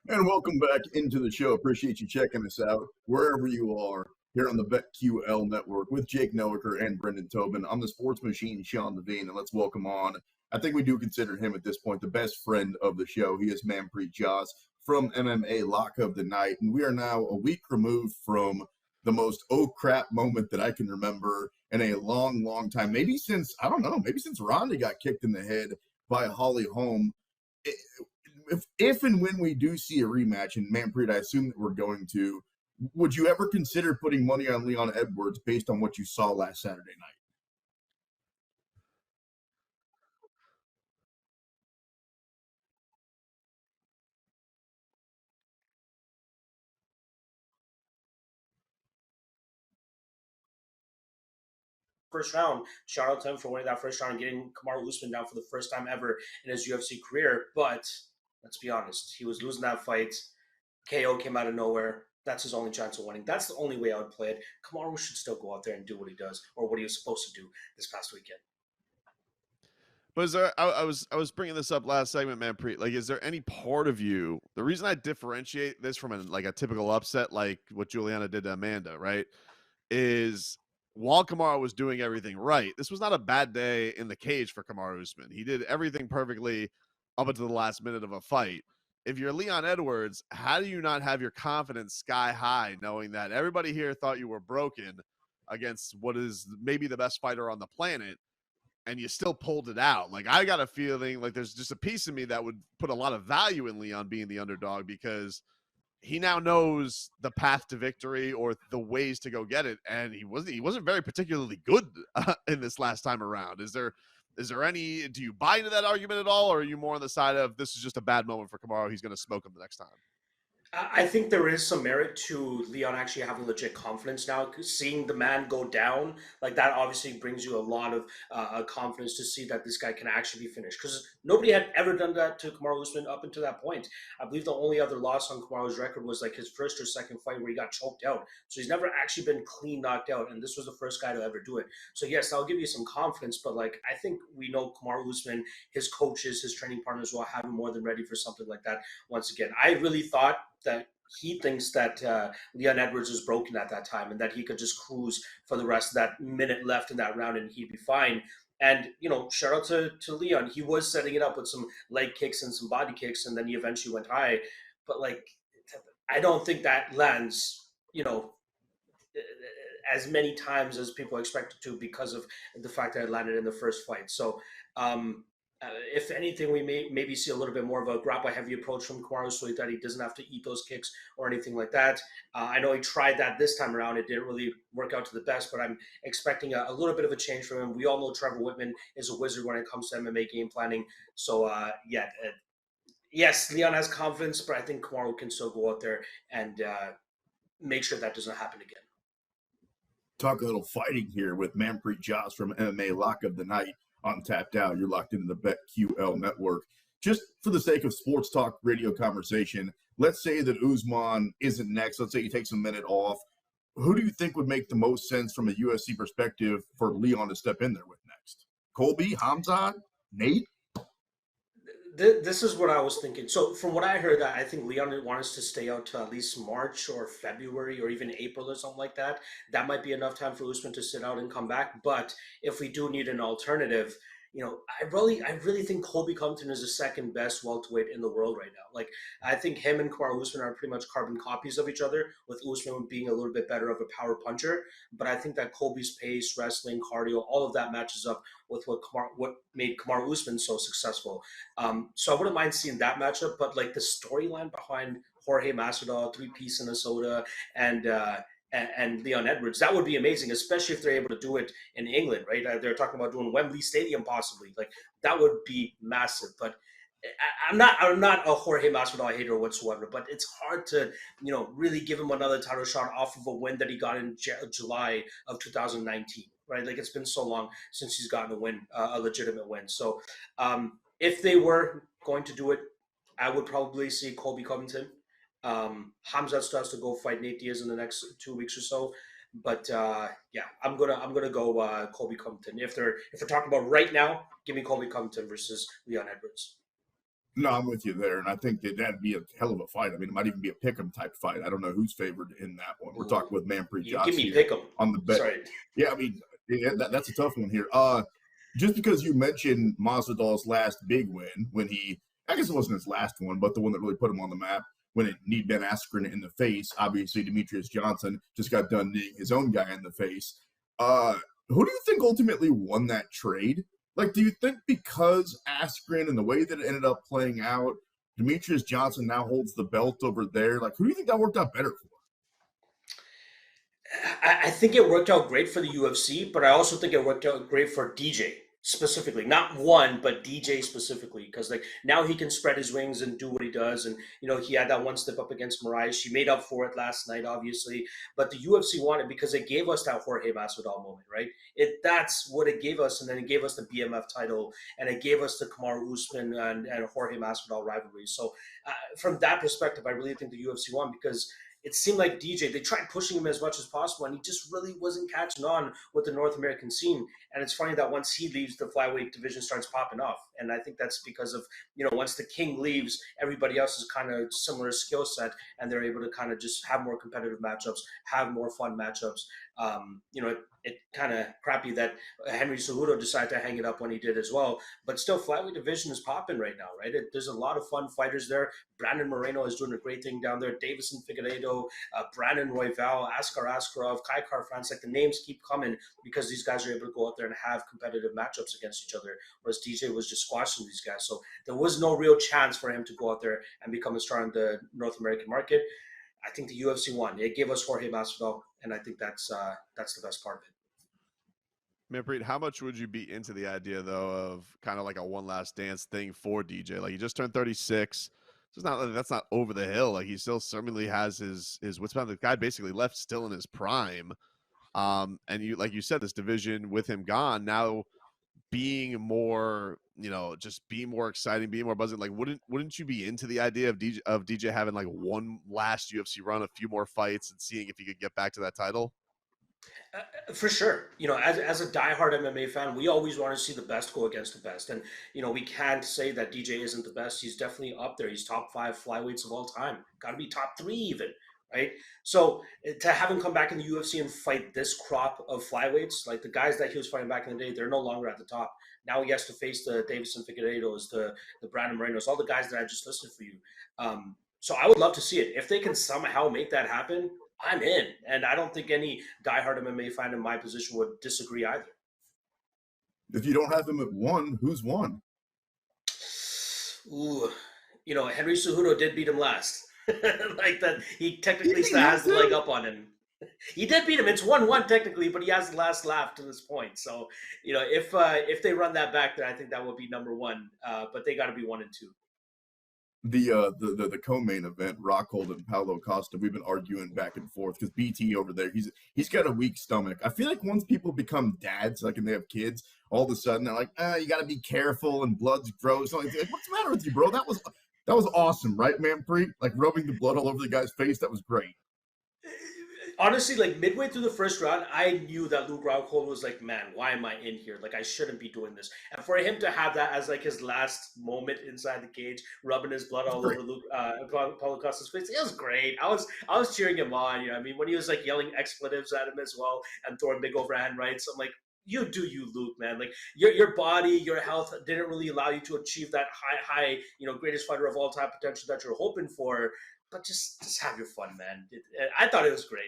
And welcome back into the show. Appreciate you checking us out wherever you are here on the BetQL network with Jake Noacker and Brendan Tobin. I'm the sports machine, Sean Levine, and let's welcome on. I think we do consider him at this point the best friend of the show. He is Manpreet Jhass from MMA Lock of the Night, and we are now a week removed from the most oh crap moment that I can remember in a long, long time. Maybe since, I don't know, maybe since Ronda got kicked in the head by Holly Holm. If and when we do see a rematch, and Manpreet, I assume that we're going to, would you ever consider putting money on Leon Edwards based on what you saw last Saturday night? First round. Shout out to him for winning that first round and getting Kamaru Usman down for the first time ever in his UFC career. But let's be honest, he was losing that fight. KO came out of nowhere. That's his only chance of winning. That's the only way I would play it. Kamaru should still go out there and do what he does or what he was supposed to do this past weekend. But is there? I was bringing this up last segment, man. Like, is there any part of you? The reason I differentiate this from a typical upset, like what Juliana did to Amanda, right, is while Kamaru was doing everything right, this was not a bad day in the cage for Kamaru Usman. He did everything perfectly up until the last minute of a fight. If you're Leon Edwards, how do you not have your confidence sky high, knowing that everybody here thought you were broken against what is maybe the best fighter on the planet? And you still pulled it out. Like, I got a feeling like there's just a piece of me that would put a lot of value in Leon being the underdog because he now knows the path to victory or the ways to go get it, and he wasn't very particularly good in this last time around. Is there any? Do you buy into that argument at all, or are you more on the side of this is just a bad moment for Kamaru? He's going to smoke him the next time. I think there is some merit to Leon actually having legit confidence now. 'Cause seeing the man go down like that obviously brings you a lot of confidence to see that this guy can actually be finished. Because nobody had ever done that to Kamaru Usman up until that point. I believe the only other loss on Kamaru's record was like his first or second fight where he got choked out. So he's never actually been clean knocked out, and this was the first guy to ever do it. So yes, I'll give you some confidence, but like I think we know Kamaru Usman, his coaches, his training partners will have him more than ready for something like that once again. I really thought that he thinks that Leon Edwards was broken at that time and that he could just cruise for the rest of that minute left in that round and he'd be fine. And, shout out to Leon. He was setting it up with some leg kicks and some body kicks, and then he eventually went high. But, like, I don't think that lands, as many times as people expect it to because of the fact that it landed in the first fight. So, if anything, we may maybe see a little bit more of a grapple heavy approach from Kamaru so that he doesn't have to eat those kicks or anything like that. I know he tried that this time around. It didn't really work out to the best, but I'm expecting a little bit of a change from him. We all know Trevor Whitman is a wizard when it comes to MMA game planning. So, yes, Leon has confidence, but I think Kamaru can still go out there and make sure that doesn't happen again. Talk a little fighting here with Manpreet Jhass from MMA Lock of the Night on Tapped Out. You're locked into the BetQL network. Just for the sake of sports talk radio conversation, let's say that Usman isn't next. Let's say he takes a minute off. Who do you think would make the most sense from a UFC perspective for Leon to step in there with next? Colby, Hamzat, Nate? This is what I was thinking. So from what I heard, I think Leon wants to stay out to at least March or February or even April or something like that. That might be enough time for Usman to sit out and come back. But if we do need an alternative, I really think Colby Covington is the second best welterweight in the world right now. Like I think him and Kamaru Usman are pretty much carbon copies of each other, with Usman being a little bit better of a power puncher. But I think that Colby's pace, wrestling, cardio, all of that matches up with what made Kamaru Usman so successful. So I wouldn't mind seeing that matchup, but like the storyline behind Jorge Masvidal, three piece in a soda, and and Leon Edwards, that would be amazing, especially if they're able to do it in England, right? They're talking about doing Wembley Stadium possibly, like that would be massive. But I'm not a Jorge Masvidal hater whatsoever, but it's hard to really give him another title shot off of a win that he got in July of 2019, right? Like it's been so long since he's gotten a win, a legitimate win. So if they were going to do it, I would probably see Colby Covington. Hamzat still has to go fight Nate Diaz in the next 2 weeks or so. But yeah, I'm gonna go Colby Covington. If we're talking about right now, give me Colby Covington versus Leon Edwards. No, I'm with you there, and I think that'd be a hell of a fight. I mean, it might even be a pick'em type fight. I don't know who's favored in that one. We're talking with Manpreet You give Jhass me here pick'em. on the bet. Sorry. Yeah, I mean, that's a tough one here. Just because you mentioned Masvidal's last big win, when I guess it wasn't his last one, but the one that really put him on the map, when it kneed Ben Askren in the face. Obviously, Demetrius Johnson just got done kneeing his own guy in the face. Who do you think ultimately won that trade? Like, do you think because Askren and the way that it ended up playing out, Demetrius Johnson now holds the belt over there? Like, who do you think that worked out better for? I think it worked out great for the UFC, but I also think it worked out great for DJ specifically. Not one, but DJ specifically, because like now he can spread his wings and do what he does. And he had that one step up against Mariah. She made up for it last night, obviously. But the UFC wanted because it gave us that Jorge Masvidal moment, right? That's what it gave us, and then it gave us the BMF title, and it gave us the Kamaru Usman and Jorge Masvidal rivalry. So from that perspective, I really think the UFC won because it seemed like DJ, they tried pushing him as much as possible, and he just really wasn't catching on with the North American scene. And it's funny that once he leaves, the flyweight division starts popping off. And I think that's because of, once the king leaves, everybody else is kind of similar skill set, and they're able to kind of just have more competitive matchups, have more fun matchups. It kind of crappy that Henry Cejudo decided to hang it up when he did as well. But still, flyweight division is popping right now, right? There's a lot of fun fighters there. Brandon Moreno is doing a great thing down there. Davison Figueiredo, Brandon Royval, Askar Askarov, Kai Kara-France. Like the names keep coming because these guys are able to go out there and have competitive matchups against each other, whereas DJ was just squashing these guys. So there was no real chance for him to go out there and become a star in the North American market. I think the UFC won. It gave us Jorge Masvidal, and I think that's the best part of it. Manpreet, how much would you be into the idea, though, of kind of like a one last dance thing for DJ? Like, he just turned 36. That's not over the hill. Like, he still certainly has his what's about the guy basically left still in his prime. And like you said, this division with him gone now being more, just being more exciting, being more buzzing. Like, wouldn't you be into the idea of DJ having like one last UFC run, a few more fights, and seeing if he could get back to that title? For sure. As a diehard MMA fan, we always want to see the best go against the best. And, we can't say that DJ isn't the best. He's definitely up there. He's top 5 flyweights of all time. Got to be top 3 even, right? So to have him come back in the UFC and fight this crop of flyweights, like the guys that he was fighting back in the day, they're no longer at the top. Now he has to face the Davison Figueiredos, the Brandon Morenos, all the guys that I just listed for you. So I would love to see it. If they can somehow make that happen, I'm in. And I don't think any diehard MMA fan in my position would disagree either. If you don't have him at 1, who's won? Ooh, Henry Cejudo did beat him last. Like that, he technically still has the leg up on him. He did beat him. It's 1-1 technically, but he has the last laugh to this point. So, if they run that back, then I think that would be number 1. But they got to be 1 and 2. The co-main event, Rockhold and Paulo Costa, we've been arguing back and forth because BT over there, he's got a weak stomach. I feel like once people become dads, like, and they have kids, all of a sudden they're like, you got to be careful and blood's gross. Like, what's the matter with you, bro? That was awesome, right, Manpreet? Like rubbing the blood all over the guy's face, that was great. Honestly, like midway through the first round, I knew that Luke Rockhold was like, man, why am I in here? Like, I shouldn't be doing this. And for him to have that as like his last moment inside the cage, rubbing his blood all over Luke Paulo Costa's face, it was great. I was cheering him on. I mean, when he was like yelling expletives at him as well and throwing big overhand rights, I'm like, you do you, Luke, man. Like your body, your health didn't really allow you to achieve that high, greatest fighter of all time potential that you're hoping for. But just have your fun, man. I thought it was great.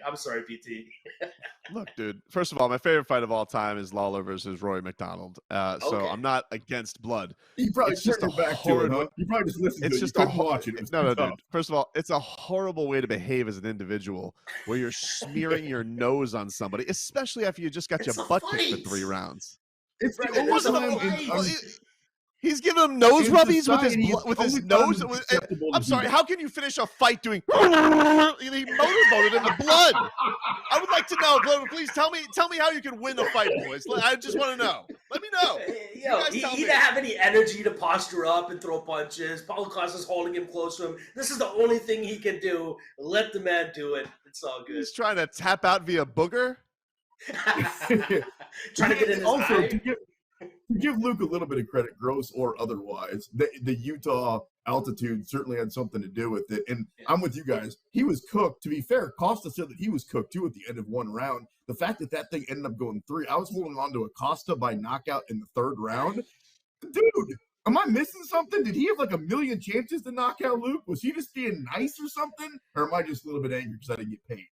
I'm sorry, PT. Look, dude, first of all, my favorite fight of all time is Lawler versus Rory McDonald. So I'm not against blood. You probably turned your back to it, huh? You probably just listened to it. You couldn't watch it. No, dude. First of all, it's a horrible way to behave as an individual where you're smearing your nose on somebody, especially after you just got your butt kicked for 3 rounds. He's giving him nose rubbies with his nose. I'm sorry. How can you finish a fight doing? He motorboated in the blood. I would like to know. Please tell me how you can win a fight, boys. I just want to know. Let me know. He didn't have any energy to posture up and throw punches. Paulo Costa's holding him close to him. This is the only thing he can do. Let the man do it. It's all good. He's trying to tap out via booger. Trying to get in his eye. to give Luke a little bit of credit, gross or otherwise, the Utah altitude certainly had something to do with it. And Yeah. I'm with you guys. He was cooked. To be fair, Costa said that he was cooked too at the end of one round. The fact that that thing ended up going 3, I was holding on to Acosta by knockout in the 3rd round. Dude, am I missing something? Did he have like a million chances to knock out Luke? Was he just being nice or something? Or am I just a little bit angry because I didn't get paid?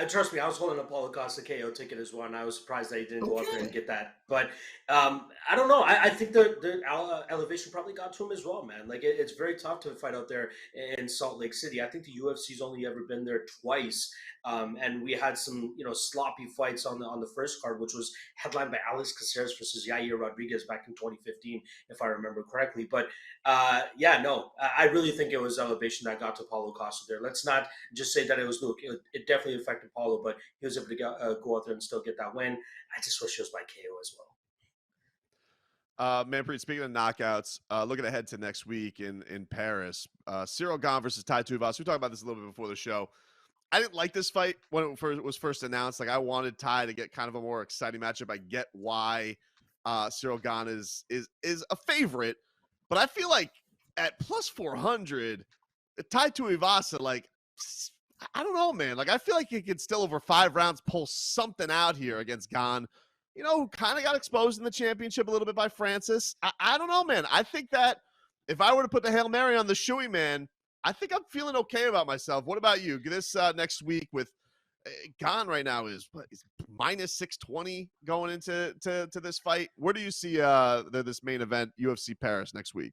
Trust me, I was holding a Paulo Costa KO ticket as well, and I was surprised that he didn't go out there and Okay. get that. But I don't know. I think the elevation probably got to him as well, man. Like it's very tough to fight out there in Salt Lake City. I think the UFC's only ever been there twice, and we had some sloppy fights on the first card, which was headlined by Alex Caceres versus Yair Rodriguez back in 2015, if I remember correctly. But yeah, no, I really think it was elevation that got to Paulo Costa there. Let's not just say that it was Luke. It definitely affected Paulo, but he was able to go out there and still get that win. I just wish it was by KO as well. Manpreet, speaking of knockouts, looking ahead to next week in Paris, Cyril Gane versus Tai Tuivasa. We talked about this a little bit before the show. I didn't like this fight when it was first announced. Like I wanted Tai to get kind of a more exciting matchup. I get why Cyril Gane is a favorite, but I feel like at plus 400, Tai Tuivasa, like I don't know, man. Like I feel like he could still over 5 rounds pull something out here against Gane. Who kind of got exposed in the championship a little bit by Francis. I don't know, man. I think that if I were to put the Hail Mary on the shoey, man, I think I'm feeling okay about myself. What about you? This next week with Gane right now is minus 620 going into this fight. Where do you see this main event, UFC Paris, next week?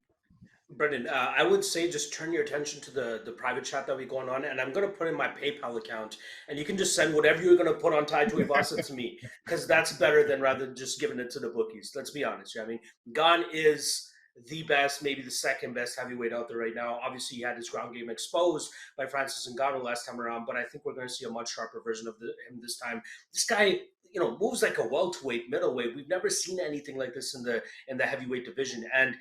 Brendan, I would say just turn your attention to the private chat that we going on, and I'm going to put in my PayPal account, and you can just send whatever you're going to put on Tai Tuivasa to me, because that's better than rather than just giving it to the bookies. Let's be honest. I mean, Gane is the best, maybe the second best heavyweight out there right now. Obviously, he had his ground game exposed by Francis Ngannou last time around, but I think we're going to see a much sharper version of him this time. This guy, moves like a welterweight, middleweight. We've never seen anything like this in the heavyweight division, and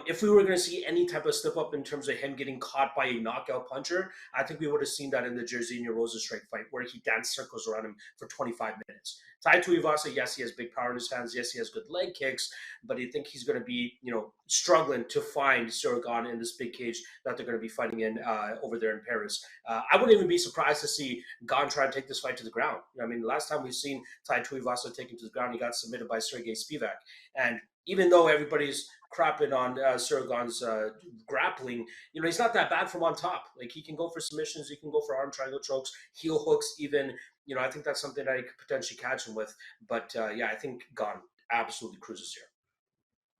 if we were going to see any type of step up in terms of him getting caught by a knockout puncher, I think we would have seen that in the Jairzinho Rozenstruik fight, where he danced circles around him for 25 minutes. Tai Tuivasa, yes, he has big power in his hands. Yes, he has good leg kicks, but I think he's going to be, struggling to find Cyril Gane in this big cage that they're going to be fighting in over there in Paris. I wouldn't even be surprised to see Gane try to take this fight to the ground. I mean, the last time we've seen Tai Tuivasa taken to the ground, he got submitted by Sergey Spivak. And even though everybody's crapping on Cyril Gane's grappling, he's not that bad from on top. Like he can go for submissions, he can go for arm triangle chokes, heel hooks even. I think that's something that he could potentially catch him with. But yeah, I think Gane absolutely cruises here.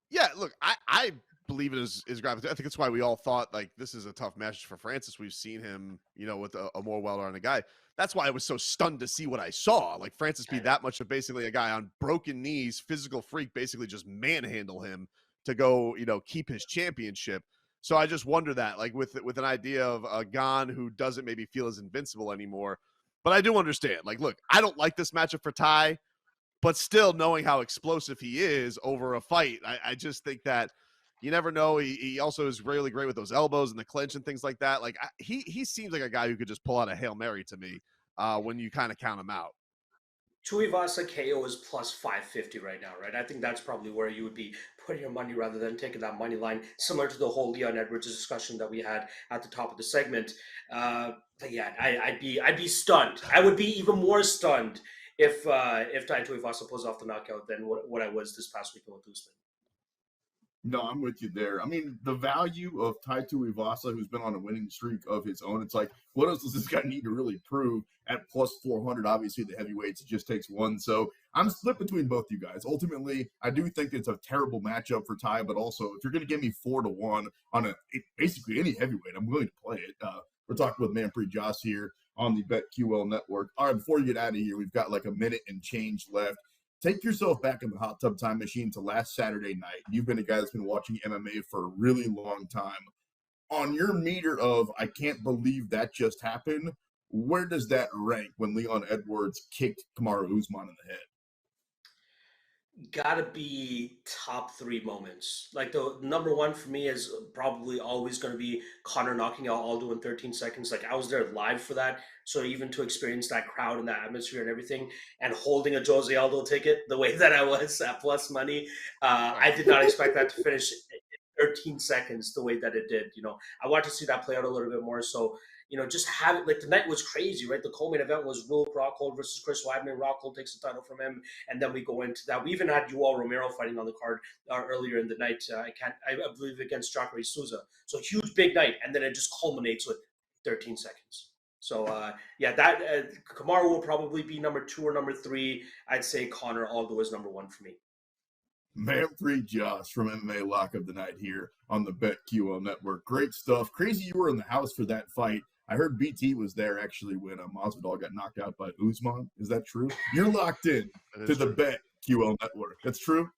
Yeah, look, I believe it is grappling. I think that's why we all thought like this is a tough match for Francis. We've seen him, with a more well-rounded guy. That's why I was so stunned to see what I saw. Like Francis be that much of basically a guy on broken knees, physical freak, basically just manhandle him to go, keep his championship. So I just wonder that, like with an idea of a Gane who doesn't maybe feel as invincible anymore. But I do understand. Like, look, I don't like this matchup for Tai, but still knowing how explosive he is over a fight, I just think that you never know. He also is really great with those elbows and the clinch and things like that. Like he seems like a guy who could just pull out a Hail Mary to me when you kind of count him out. Tuivasa KO is plus 550 right now, right? I think that's probably where you would be putting your money rather than taking that money line, similar to the whole Leon Edwards discussion that we had at the top of the segment. But yeah, I'd be stunned. I would be even more stunned if Tai Tuivasa pulls off the knockout than what I was this past weekend with Usman. No, I'm with you there. I mean, the value of Tai Tuivasa, who's been on a winning streak of his own, it's like, what else does this guy need to really prove at plus 400? Obviously, the heavyweights, it just takes one. So I'm split between both you guys. Ultimately, I do think it's a terrible matchup for Tai, but also if you're going to give me 4-1 on basically any heavyweight, I'm willing to play it. We're talking with Manpreet Jhass here on the BetQL network. All right, before you get out of here, we've got like a minute and change left. Take yourself back in the hot tub time machine to last Saturday night. You've been a guy that's been watching MMA for a really long time. On your meter of, I can't believe that just happened, where does that rank when Leon Edwards kicked Kamaru Usman in the head? Gotta be top three moments. Like the number one for me is probably always going to be Connor knocking out Aldo in 13 seconds. Like I was there live for that. So even to experience that crowd and that atmosphere and everything and holding a Jose Aldo ticket the way that I was at plus money, I did not expect that to finish in 13 seconds the way that it did. I want to see that play out a little bit more. So, just have it like the night was crazy, right? The co-main event was Will Rockhold versus Chris Weidman. Rockhold takes the title from him, and then we go into that. We even had Yoel Romero fighting on the card earlier in the night. I believe against Jacare Souza. So huge, big night, and then it just culminates with 13 seconds. So yeah, that Kamaru will probably be number 2 or number 3. I'd say Connor Aldo is number 1 for me. Manpreet Jhass from MMA Lock of the Night here on the BetQL Network. Great stuff. Crazy you were in the house for that fight. I heard BT was there actually when Masvidal got knocked out by Usman. Is that true? You're locked in to the BetQL Network. That's true?